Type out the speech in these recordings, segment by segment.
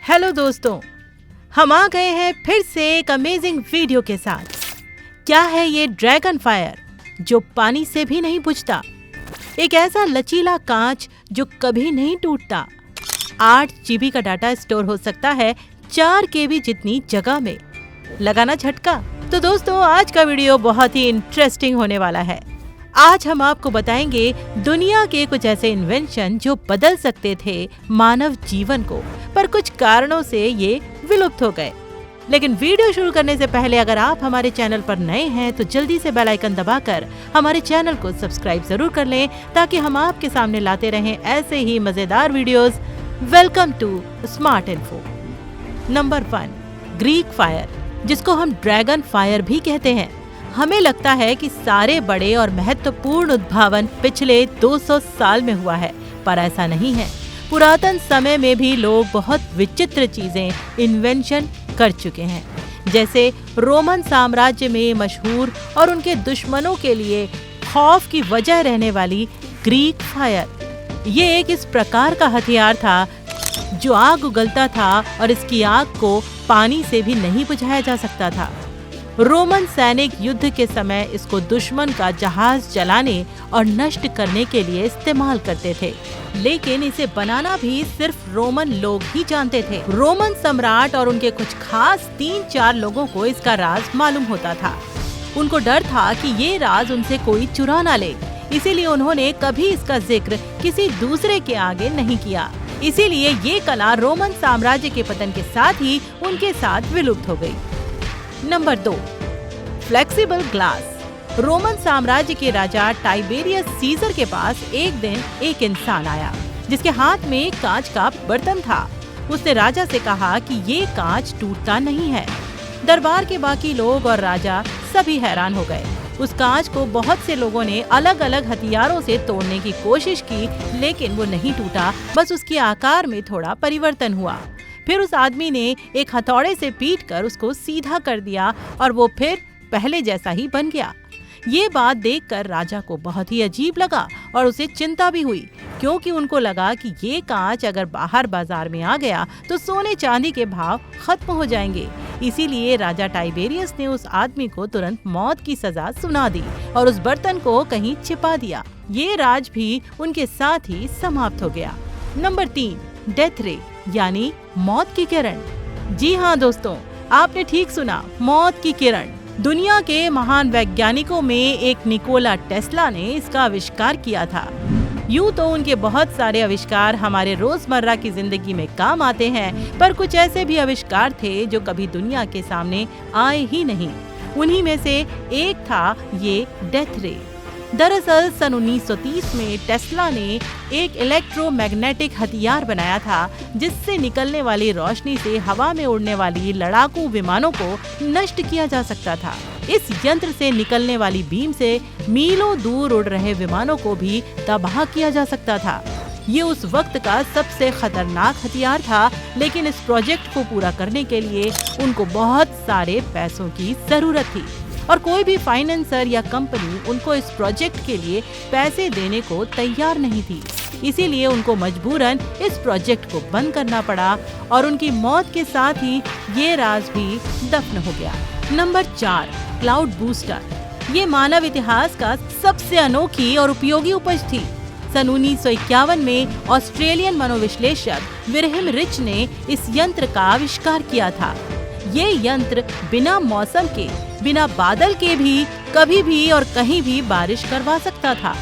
Hello दोस्तों, हम आ गए हैं फिर से एक अमेजिंग वीडियो के साथ। क्या है ये ड्रैगन फायर जो पानी से भी नहीं बुझता? एक ऐसा लचीला कांच जो कभी नहीं टूटता। 8 GB का डाटा स्टोर हो सकता है 4 KB जितनी जगह में। लगाना झटका। तो दोस्तों, आज का वीडियो बहुत ही इंटरेस्टिंग होने वाला है। आज हम आपको बताएंगे दुनिया के कुछ ऐसे इन्वेंशन जो बदल सकते थे मानव जीवन को, पर कुछ कारणों से ये विलुप्त हो गए। लेकिन वीडियो शुरू करने से पहले अगर आप हमारे चैनल पर नए हैं तो जल्दी से बेल आइकन दबाकर हमारे चैनल को सब्सक्राइब जरूर कर लें, ताकि हम आपके सामने लाते रहें ऐसे ही मजेदार videos. Welcome to smart info. Number 1, Greek fire, जिसको हम ड्रैगन फायर भी कहते हैं। हमें लगता है कि सारे बड़े और महत्वपूर्ण उद्भावन पिछले 200 साल में हुआ है, पर ऐसा नहीं है। पुरातन समय में भी लोग बहुत विचित्र चीजें इन्वेंशन कर चुके हैं, जैसे रोमन साम्राज्य में मशहूर और उनके दुश्मनों के लिए खौफ की वजह रहने वाली ग्रीक फायर। ये एक इस प्रकार का हथियार था जो आग उगलता था और इसकी आग को पानी से भी नहीं बुझाया जा सकता था। रोमन सैनिक युद्ध के समय इसको दुश्मन का जहाज जलाने और नष्ट करने के लिए इस्तेमाल करते थे, लेकिन इसे बनाना भी सिर्फ रोमन लोग ही जानते थे। रोमन सम्राट और उनके कुछ खास 3-4 लोगों को इसका राज मालूम होता था। उनको डर था कि ये राज उनसे कोई चुरा ना ले, इसीलिए उन्होंने कभी इसका जिक्र किसी दूसरे के आगे नहीं किया। इसीलिए ये कला रोमन साम्राज्य के पतन के साथ ही उनके साथ विलुप्त हो गई। Number 2, flexible glass. रोमन साम्राज्य के राजा टाइबेरियस सीजर के पास एक दिन एक इंसान आया जिसके हाथ में कांच का बर्तन था। उसने राजा से कहा कि ये कांच टूटता नहीं है। दरबार के बाकी लोग और राजा सभी हैरान हो गए। उस कांच को बहुत से लोगों ने अलग अलग हथियारों से तोड़ने की कोशिश की, लेकिन वो नहीं टूटा, बस उसके आकार में थोड़ा परिवर्तन हुआ। फिर उस आदमी ने एक हथौड़े से पीटकर उसको सीधा कर दिया और वो फिर पहले जैसा ही बन गया। ये बात देखकर राजा को बहुत ही अजीब लगा और उसे चिंता भी हुई, क्योंकि उनको लगा कि ये कांच अगर बाहर बाजार में आ गया तो सोने चांदी के भाव खत्म हो जाएंगे। इसीलिए राजा टाइबेरियस ने उस आदमी को तुरंत मौत की सजा सुना दी और उस बर्तन को कहीं छिपा दिया। ये राज भी उनके साथ ही समाप्त हो गया। नंबर 3, डेथ रे, यानी मौत की किरण। जी हाँ दोस्तों, आपने ठीक सुना, मौत की किरण। दुनिया के महान वैज्ञानिकों में एक निकोला टेस्ला ने इसका आविष्कार किया था। यूं तो उनके बहुत सारे आविष्कार हमारे रोजमर्रा की जिंदगी में काम आते हैं, पर कुछ ऐसे भी आविष्कार थे जो कभी दुनिया के सामने आए ही नहीं। उन्हीं में से एक था ये डेथ रे। दरअसल सन 1930 में टेस्ला ने एक इलेक्ट्रोमैग्नेटिक हथियार बनाया था, जिससे निकलने वाली रोशनी से हवा में उड़ने वाली लड़ाकू विमानों को नष्ट किया जा सकता था। इस यंत्र से निकलने वाली बीम से मीलों दूर उड़ रहे विमानों को भी तबाह किया जा सकता था। ये उस वक्त का सबसे खतरनाक हथियार था, लेकिन इस प्रोजेक्ट को पूरा करने के लिए उनको बहुत सारे पैसों की जरूरत थी और कोई भी फाइनेंसर या कंपनी उनको इस प्रोजेक्ट के लिए पैसे देने को तैयार नहीं थी। इसीलिए उनको मजबूरन इस प्रोजेक्ट को बंद करना पड़ा और उनकी मौत के साथ ही ये राज भी दफन हो गया। Number 4, cloud booster. ये मानव इतिहास का सबसे अनोखी और उपयोगी उपज थी। सन 1951 में ऑस्ट्रेलियन मनोविश्लेषक विल्यम रिच ने इस यंत्र का आविष्कार किया था। ये यंत्र बिना मौसम के, बिना बादल के भी कभी भी और कहीं भी बारिश करवा सकता था।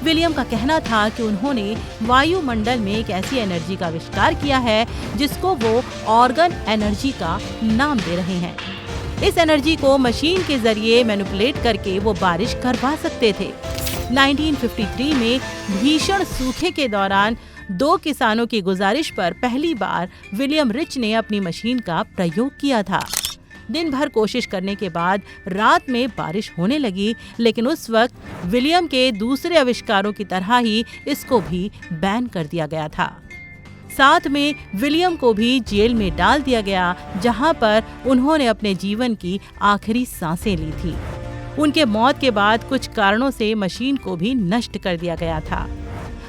विलियम का कहना था कि उन्होंने वायुमंडल में एक ऐसी एनर्जी का आविष्कार किया है जिसको वो ऑर्गन एनर्जी का नाम दे रहे हैं। इस एनर्जी को मशीन के जरिए मैनिपुलेट करके वो बारिश करवा सकते थे। 1953 में भीषण सूखे के दौरान 2 किसानों की गुजारिश पर पहली बार विलियम रिच ने अपनी मशीन का प्रयोग किया था। दिन भर कोशिश करने के बाद रात में बारिश होने लगी, लेकिन उस वक्त विलियम के दूसरे आविष्कारों की तरह ही इसको भी बैन कर दिया गया था। साथ में विलियम को भी जेल में डाल दिया गया, जहां पर उन्होंने अपने जीवन की आखिरी सांसें ली थी। उनके मौत के बाद कुछ कारणों से मशीन को भी नष्ट कर दिया गया था।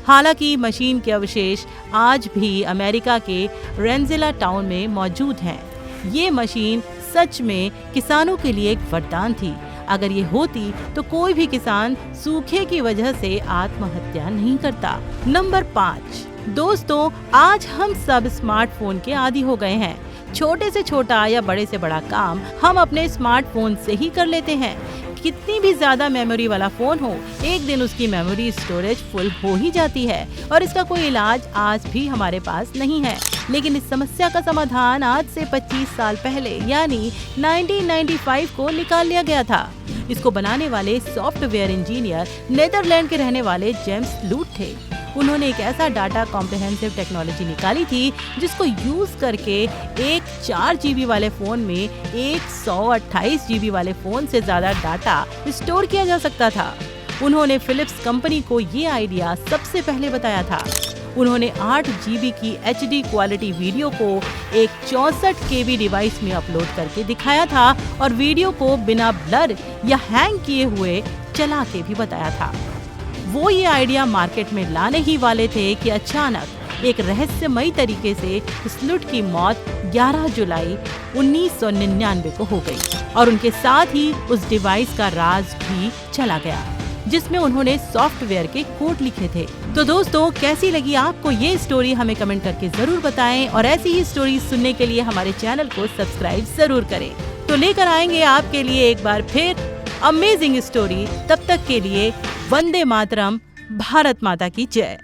हालांकि मशीन के अवशेष आज भी अमेरिका के रेंजिला टाउन में मौजूद हैं। ये मशीन सच में किसानों के लिए एक वरदान थी। अगर ये होती तो कोई भी किसान सूखे की वजह से आत्महत्या नहीं करता। नंबर 5, दोस्तों, आज हम सब स्मार्टफोन के आदी हो गए हैं। छोटे से छोटा या बड़े से बड़ा काम हम अपने स्मार्टफोन से ही कर लेते हैं। कितनी भी ज्यादा मेमोरी वाला फोन हो, एक दिन उसकी मेमोरी स्टोरेज फुल हो ही जाती है और इसका कोई इलाज आज भी हमारे पास नहीं है। लेकिन इस समस्या का समाधान आज से 25 साल पहले यानी 1995 को निकाल लिया गया था। इसको बनाने वाले सॉफ्टवेयर इंजीनियर नीदरलैंड के रहने वाले जेम्स लूट थे। उन्होंने एक ऐसा डाटा कॉम्प्रिहेंसिव टेक्नोलॉजी निकाली थी जिसको यूज करके एक 4 GB वाले फोन में 128 GB वाले फोन से ज्यादा डाटा स्टोर किया जा सकता था। उन्होंने फिलिप्स कंपनी को ये आइडिया सबसे पहले बताया था। उन्होंने 8 GB की HD क्वालिटी वीडियो को एक 64 KB डिवाइस में अपलोड करके दिखाया था और वीडियो को बिना ब्लर या हैंग किए हुए चला के भी बताया था। वो ये आइडिया मार्केट में लाने ही वाले थे कि अचानक एक रहस्यमयी तरीके से स्लूट की मौत 11 जुलाई 1999 को हो गई और उनके साथ ही उस डिवाइस का राज भी चला गया जिसमें उन्होंने सॉफ्टवेयर के कोड लिखे थे। तो दोस्तों, कैसी लगी आपको ये स्टोरी हमें कमेंट करके जरूर बताएं और ऐसी ही स्टोरी सुनने के लिए हमारे चैनल को सब्सक्राइब जरूर करें। तो लेकर आएंगे आपके लिए एक बार फिर अमेजिंग स्टोरी। तब तक के लिए वंदे मातरम, भारत माता की जय।